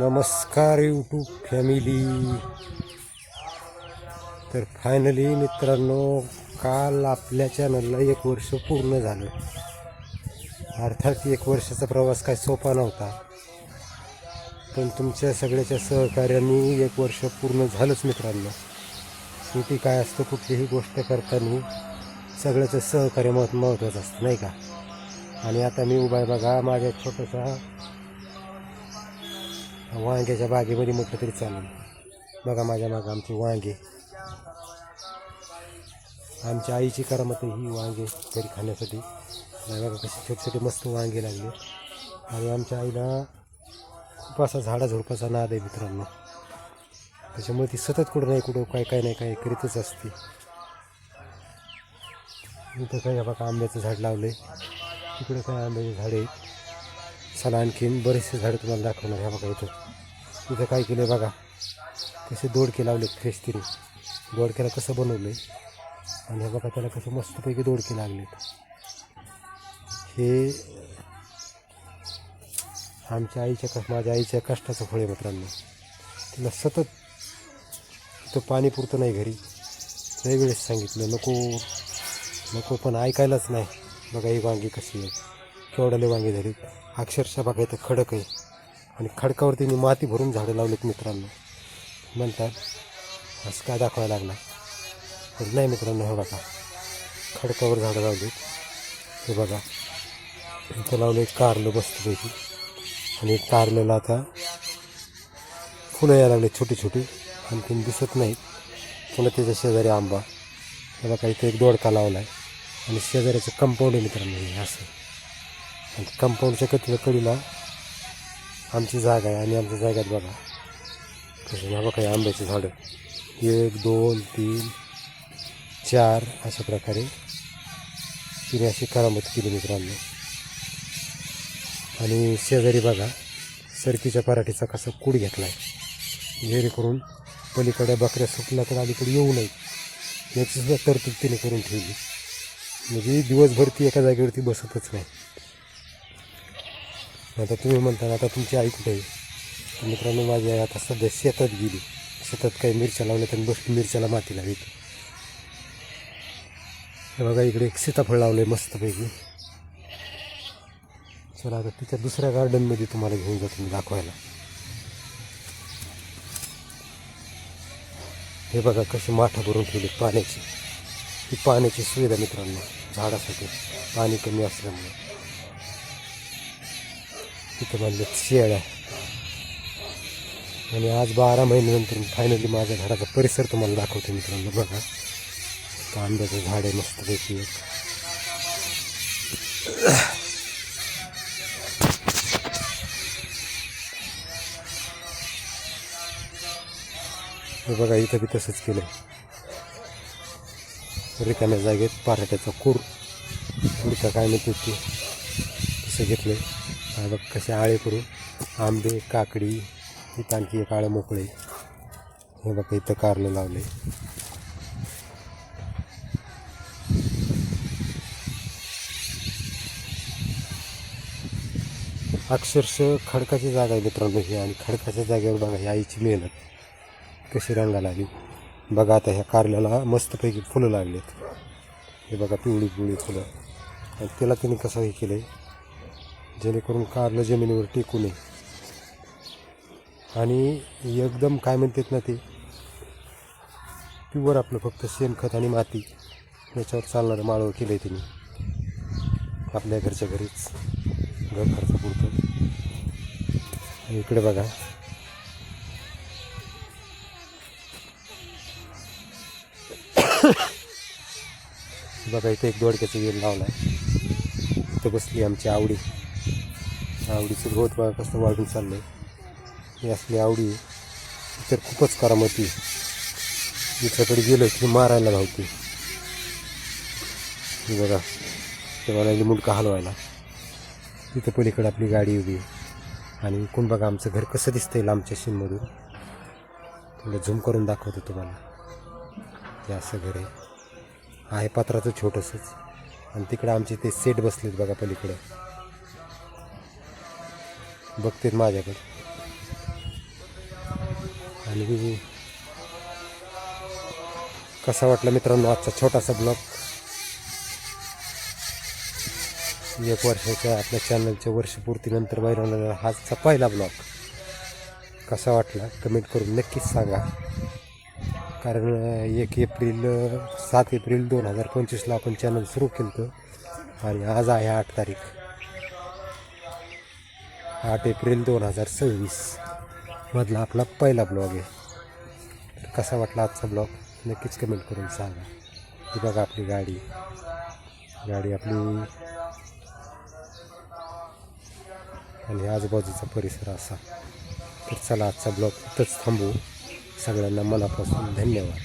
नमस्कार YouTube family. तर finally मित्रांनो, काल आपल्या चॅनलला 1 वर्ष पूर्ण झालं. अर्थात 1 वर्षाचा प्रवास काय सोपा नव्हता, पण तुमच्या सगळ्याच्या सहकार्याने 1 वर्ष पूर्ण झालंच मित्रांनो. शेवटी काय असतं, कुठलीही गोष्ट करताना सगळ्याचं सहकार्य महत्त्वाचं असतं नाही का. आणि आता मी उभा आहे बघा माझ्या छोट्याशा वांग्याच्या बागेमध्ये, म्हटलं तरी चालेल. बघा माझ्या मागं आमची वांगे, आमच्या आईची करामत ही वांगे घरी खाण्यासाठी. बघा कसे छोटे छोटे मस्त वांगे लागले. आणि आमच्या आईला खूप असा झाडाझुडपाचा नाद आहे मित्रांनो, त्याच्यामुळे ती सतत कुठं नाही कुठं काय नाही काय करीतच असते. इथं काय बघा आंब्याचं झाड लावलं आहे, तिकडे काय आंब्याचे झाडे आहेत. चला आणखीन बरेचसे झाडं तुम्हाला दाखवणार. ह्या बघा इथं काय केलं आहे बघा, कसे दोडके लावले फ्रेश तिरी. दोडक्याला कसं बनवलं आहे आणि हे बघा त्याला कसे मस्तपैकी दोडके लागलेत. हे माझ्या आईच्या कष्टाचं फळ आहे मित्रांनो. तिला सतत इथं पाणी पुरतं नाही घरी. लई वेळेस सांगितलं नको पण ऐकायलाच नाही. बघा ही वांगी कशी आहे, केवढाले वांगी झाली. अक्षरशः बघा इथं खडक आहे आणि खडकावरती मी माती भरून झाडं लावलीत मित्रांनो. म्हणतात असं काय दाखवायला लागला, तर नाही मित्रांनो. हे बघा खडकावर झाडं लावलीत. हे बघा इथं लावलं एक कारलं मस्तपैकी, आणि कारल्याला आता फुलं यायला लागले छोटी छोटी, आणखीन दिसत नाहीत. पुन्हा त्याच्या शेजारी आंबा. हे बघा इथं एक दोडका लावला आहे आणि शेजाऱ्याचं कंपाऊंड आहे मित्रांनो हे असं. आणि कंपाऊंडच्या कडीला आमची जागा आहे आणि आमच्या जाग्यात बघा कसं. ह्या बघा आंब्याचे झाडं 1 2 3 4 अशा प्रकारे तिने अशी करामत केली मित्रांनो. आणि शेजारी बघा सरकीच्या पराठीचा कसा कूड घेतला आहे, जेणेकरून पलीकडे बकऱ्या सुटल्या तर अलीकडे येऊ नये याचीसुद्धा तरतूद तिने करून ठेवली. म्हणजे दिवसभर ती एका जागेवरती बसतच नाही. आता तुम्ही म्हणता आता तुमची आई कुठे आहे, तर मित्रांनो माझी आई आता सध्या शेतात गेली. शेतात काही मिरच्या लावल्या आणि बसली मिरच्याला माती लावली. हे बघा इकडे एक सीताफळ लावलं आहे मस्तपैकी. चला आता तिच्या दुसऱ्या गार्डनमध्ये तुम्हाला घेऊन जातो मी दाखवायला. हे बघा कशी माठं भरून ठेवली पाण्याची. ही पाण्याची सुविधा मित्रांनो झाडासाठी, पाणी कमी असल्यामुळे. तिथं बांधले शेळ्या. आणि आज 12 महिन्यानंतर फायनली माझ्या घराचा परिसर तुम्हाला दाखवतो मित्रांनो. बघा आंब्याचं झाड आहे मस्तपैकी एक. हे बघा इथं बी तसंच केलं आहे. रिकाम्या जागेत पराठ्याचा कुडका काय म्हणते ते तसं घेतलं आहे. बघ कसे आळे करून आंबे काकडी, इथं आणखी एक आळं मोकळे. हे बघा इथं कारलं लावले. अक्षरशः खडकाची जागा आहे मित्रांनो ही. आणि खडकाच्या जागेवर बघा ही आईची मेहनत कशी रंगाला आली. बघा आता ह्या कारल्याला मस्तपैकी फुलं लागलेत. हे बघा पिवळी फुलं. आणि त्याला तिने कसं हे केलं आहे जेणेकरून कारलं जमिनीवर टेकू नये. आणि एकदम काय म्हणतात ना ते प्युअर आपलं फक्त शेणखत आणि माती याच्यावर चालणारं माळवं केलं आहे तिने आपल्या घरच्या घरीच घर खर्चापुरतं. आणि इकडे बघा बघा इथं एक दोडक्याचा वेल लावला आहे. इथं बसली आमची आवडीचं गवत बघा कसं वाढून चाललं आहे. ही असली आवडी तर खूपच करामती. इकडे गेलं की मारायला धावते. बघा तेव्हा मुंडका हलवायला. इथं पलीकडे आपली गाडी उभी आहे. आणि इकडून बघा आमचं घर कसं दिसतंय लांबच्या सीनमधून. थोडं झूम करून दाखवतो तुम्हाला. हे असं घर आहे पत्राचं छोटंसंच. आणि तिकडं आमचे ते सेट बसलेत बघा पलीकडं. बघतील माझ्याकडे. आणि कसा वाटला मित्रांनो आजचा छोटासा ब्लॉग. 1 वर्षाच्या आपल्या चॅनलच्या वर्षपूर्तीनंतर बनवलेला हाचा पहिला ब्लॉग कसा वाटला कमेंट करून नक्कीच सांगा. कारण 7 एप्रिल 2025ला आपण चॅनल सुरू केलं होतं आणि आज आहे 8 तारीख, 8 एप्रिल 2026 मधला आपला पहिला ब्लॉग आहे. तर कसा वाटला आजचा ब्लॉग नक्कीच कमेंट करून सांगा. ही बघा आपली गाडी आपली आणि आजूबाजूचा परिसर असा. तर चला आजचा ब्लॉग इथंच थांबवू. सगळ्यांना मनापासून धन्यवाद.